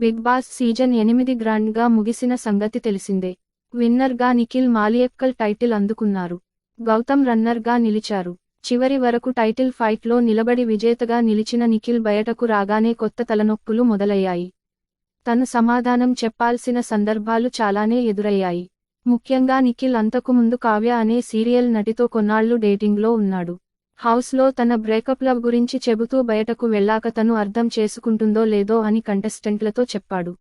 Big boss season 8 గ్రాండ్గా ముగిసిన సంగతి తెలిసిందే. విన్నర్గా నిఖిల్ మాలియక్కల్ టైటిల్ అందుకున్నారు. గౌతమ్ రన్నర్గా నిలిచారు. చివరి వరకు టైటిల్ ఫైట్లో నిలబడి విజేతగా నిలిచిన నిఖిల్ బయటకు రాగానే కొత్త తలనొప్పులు మొదలయ్యాయి. తను సమాధానం చెప్పాల్సిన సందర్భాలు చాలానే ఎదురయ్యాయి. ముఖ్యంగా నిఖిల్ అంతకుముందు కావ్య అనే సీరియల్ నటితో కొన్నాళ్లు డేటింగ్లో ఉన్నాడు. హౌస్లో తన బ్రేకప్ లవ్ గురించి చెబుతూ బయటకు వెళ్ళాక తను అర్థం చేసుకుంటుందో లేదో అని కంటెస్టెంట్లతో చెప్పాడు.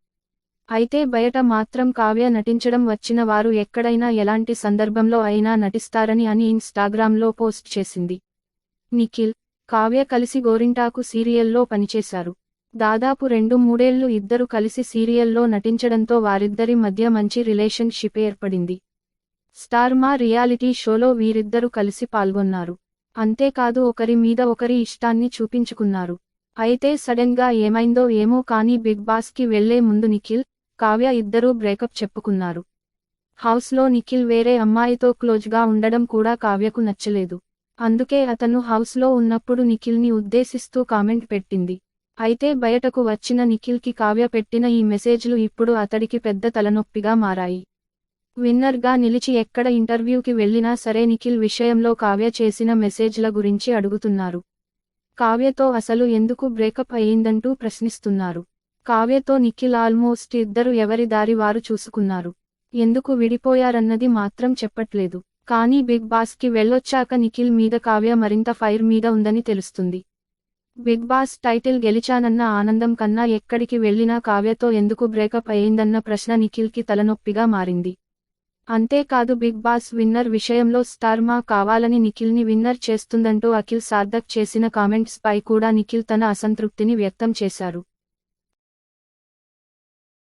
అయితే బయట మాత్రం కావ్య నటించడం వచ్చిన వారు ఎక్కడైనా ఎలాంటి సందర్భంలో అయినా నటిస్తారని అని ఇన్స్టాగ్రామ్లో పోస్ట్ చేసింది. నిఖిల్, కావ్య కలిసి గోరింటాకు సీరియల్లో పనిచేశారు. దాదాపు 2-3 ఏళ్లు ఇద్దరు కలిసి సీరియల్లో నటించడంతో వారిద్దరి మధ్య మంచి రిలేషన్షిప్ ఏర్పడింది. స్టార్ మా రియాలిటీ షోలో వీరిద్దరూ కలిసి పాల్గొన్నారు. అంతేకాదు ఒకరి మీద ఒకరి ఇష్టాన్ని చూపించుకున్నారు. అయితే సడన్ గా ఏమైందో ఏమో కానీ బిగ్ బాస్ కి వెళ్లే ముందు నిఖిల్, కావ్య ఇద్దరూ బ్రేకప్ చెప్పుకున్నారు. హౌస్లో నిఖిల్ వేరే అమ్మాయితో క్లోజ్గా ఉండడం కూడా కావ్యకు నచ్చలేదు. అందుకే అతను హౌస్లో ఉన్నప్పుడు నిఖిల్ని ఉద్దేశిస్తూ కామెంట్ పెట్టింది. అయితే బయటకు వచ్చిన నిఖిల్కి కావ్య పెట్టిన ఈ మెసేజ్లు ఇప్పుడు అతడికి పెద్ద తలనొప్పిగా మారాయి. విన్నర్గా నిలిచి ఎక్కడ ఇంటర్వ్యూకి వెళ్లినా సరే నిఖిల్ విషయంలో కావ్య చేసిన మెసేజ్ల గురించి అడుగుతున్నారు. కావ్యతో అసలు ఎందుకు బ్రేకప్ అయ్యిందంటూ ప్రశ్నిస్తున్నారు. కావ్యతో నిఖిల్ ఆల్మోస్ట్ ఇద్దరు ఎవరి దారి వారు చూసుకున్నారు. ఎందుకు విడిపోయారన్నది మాత్రం చెప్పట్లేదు. కానీ బిగ్ బాస్కి వెళ్ళొచ్చాక నిఖిల్ మీద కావ్య మరింత ఫైర్ మీద ఉందని తెలుస్తుంది. బిగ్ బాస్ టైటిల్ గెలిచానన్న ఆనందం కన్నా ఎక్కడికి వెళ్లినా కావ్యతో ఎందుకు బ్రేకప్ అయ్యిందన్న ప్రశ్న నిఖిల్కి తలనొప్పిగా మారింది. అంతేకాదు బిగ్ బాస్ విన్నర్ విషయంలో స్టార్ మా కావాలని నిఖిల్ని విన్నర్ చేస్తుందంటూ అఖిల్ సార్థక్ చేసిన కామెంట్స్ పై కూడా నిఖిల్ తన అసంతృప్తిని వ్యక్తం చేశారు.